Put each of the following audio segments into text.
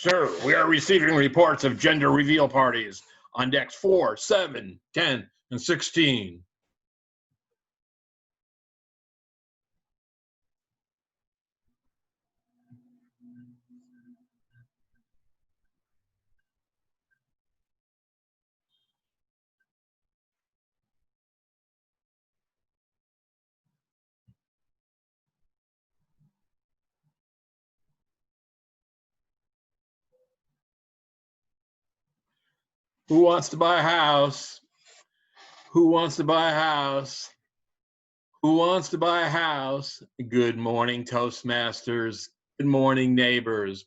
Sir, we are receiving reports of gender reveal parties on decks 4, 7, 10, and 16. Who wants to buy a house? Who wants to buy a house? Who wants to buy a house? Good morning, Toastmasters. Good morning, neighbors.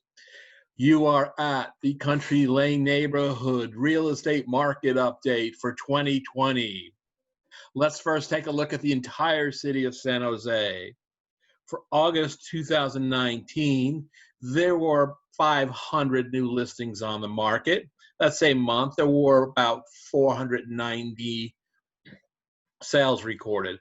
You are at the Country Lane Neighborhood Real Estate Market Update for 2020. Let's first take a look at the entire city of San Jose. For August 2019, there were 500 new listings on the market. That same month, there were about 490 sales recorded.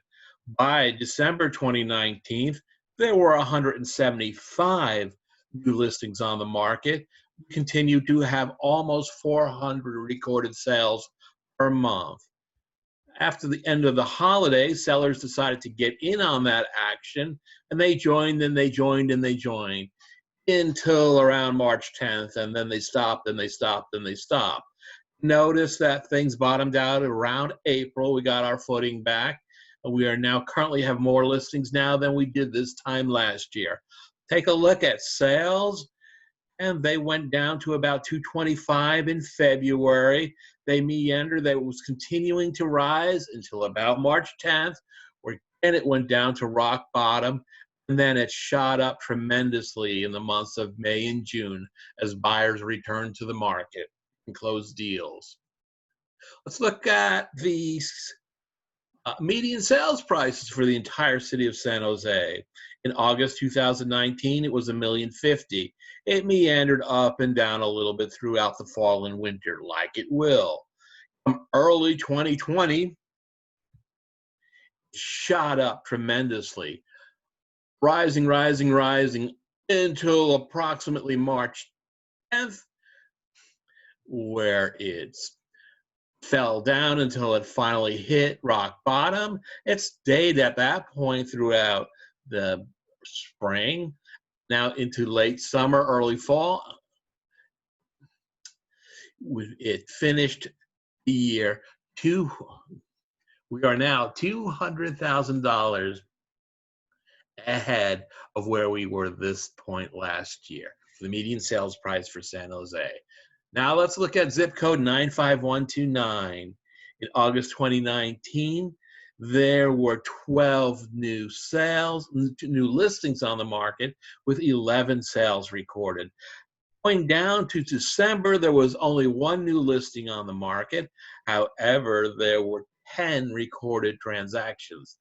By December 2019, there were 175 new listings on the market. We continue to have almost 400 recorded sales per month. After the end of the holiday, sellers decided to get in on that action, and they joined and they joined and they joined until around March 10th, and then they stopped and they stopped and they stopped. Notice that things bottomed out around April. We got our footing back. We are now currently have more listings now than we did this time last year. Take a look at sales, and they went down to about 225 in February. They meandered. That was continuing to rise until about March 10th, where again it went down to rock bottom, and then it shot up tremendously in the months of May and June as buyers returned to the market and closed deals. Let's look at the median sales prices for the entire city of San Jose. In August 2019, it was $1,050,000. It meandered up and down a little bit throughout the fall and winter, like it will. From early 2020, it shot up tremendously, rising until approximately March 10th, where it's fell down until it finally hit rock bottom. It stayed at that point throughout the spring, now into late summer, early fall. It finished the year we are now $200,000 ahead of where we were this point last year for the median sales price for San Jose. Now let's look at zip code 95129. In August 2019, there were 12 new listings on the market with 11 sales recorded. Going down to December, there was only one new listing on the market. However, there were 10 recorded transactions.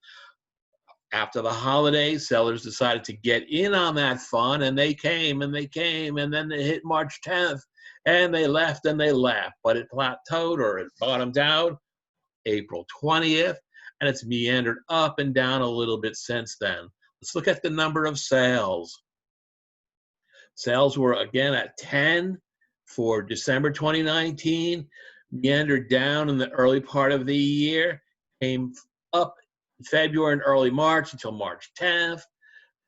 After the holidays, sellers decided to get in on that fun, and they came, and then they hit March 10th, and they left, but it plateaued or it bottomed out April 20th, and it's meandered up and down a little bit since then. Let's look at the number of sales. Sales were again at 10 for December 2019, meandered down in the early part of the year, came up in February and early March until March 10th,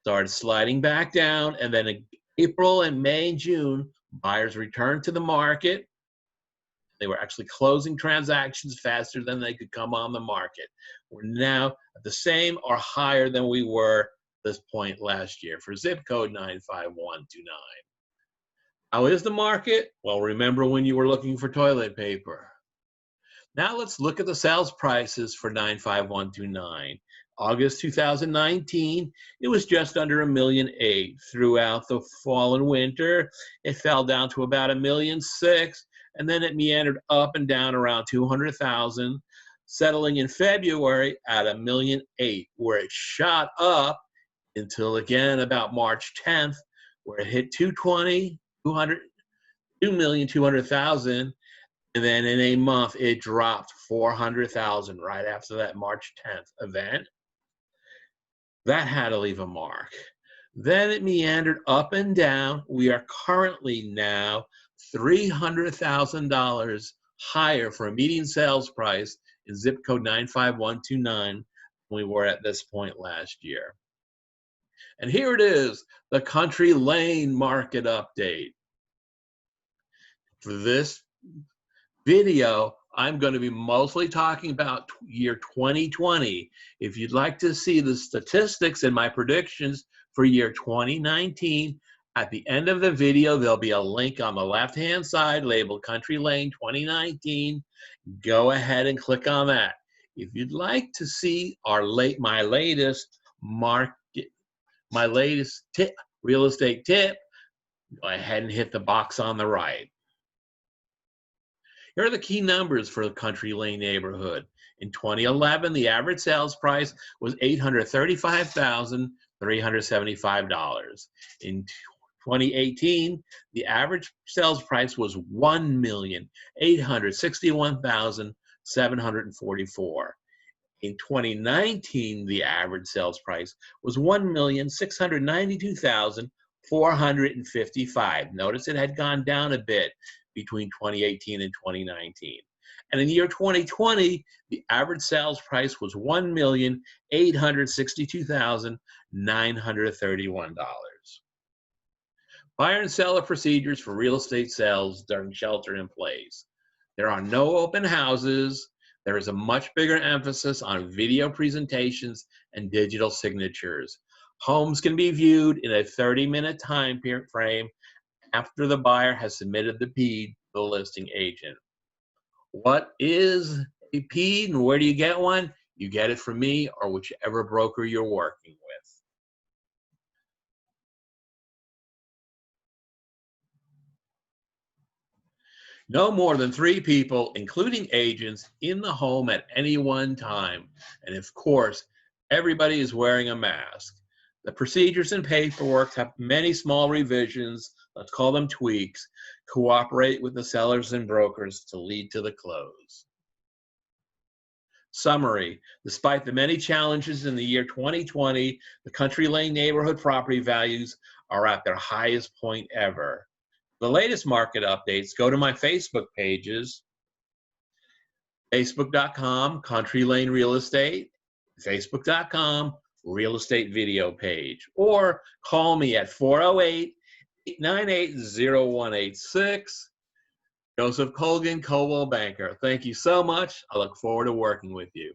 started sliding back down, and then in April and May and June, buyers returned to the market. They were actually closing transactions faster than they could come on the market. We're now at the same or higher than we were this point last year for zip code 95129. How is the market? Well, remember when you were looking for toilet paper. Now let's look at the sales prices for 95129. August 2019, it was just under $1,008,000. Throughout the fall and winter, it fell down to about $1,006,000, and then it meandered up and down around $200,000, settling in February at $1,008,000, where it shot up until again about March 10th, where it hit 2,200,000, and then in a month it dropped 400,000 right after that March 10th event. That had to leave a mark. Then it meandered up and down. We are currently now $300,000 higher for a median sales price in zip code 95129 than we were at this point last year. And here it is, the Country Lane market update. For this video, I'm going to be mostly talking about year 2020. If you'd like to see the statistics and my predictions for year 2019, at the end of the video, there'll be a link on the left-hand side labeled Country Lane 2019. Go ahead and click on that. If you'd like to see my latest real estate tip, go ahead and hit the box on the right. Here are the key numbers for the Country Lane neighborhood. In 2011, the average sales price was $835,375. In 2018, the average sales price was $1,861,744. In 2019, the average sales price was $1,692,455. Notice it had gone down a bit between 2018 and 2019. And in the year 2020, the average sales price was $1,862,931. Buyer and seller procedures for real estate sales during shelter in place. There are no open houses. There is a much bigger emphasis on video presentations and digital signatures. Homes can be viewed in a 30-minute time frame after the buyer has submitted the PED to the listing agent. What is a PED and where do you get one? You get it from me or whichever broker you're working with. No more than 3 people, including agents, in the home at any one time. And of course, everybody is wearing a mask. The procedures and paperwork have many small revisions, let's call them tweaks, cooperate with the sellers and brokers to lead to the close. Summary: despite the many challenges in the year 2020, the Country Lane neighborhood property values are at their highest point ever. For the latest market updates, go to my Facebook pages, facebook.com, Country Lane Real Estate, facebook.com, Real Estate Video page, or call me at 408-898-0186. Joseph Colgan, Coldwell Banker. Thank you so much. I look forward to working with you.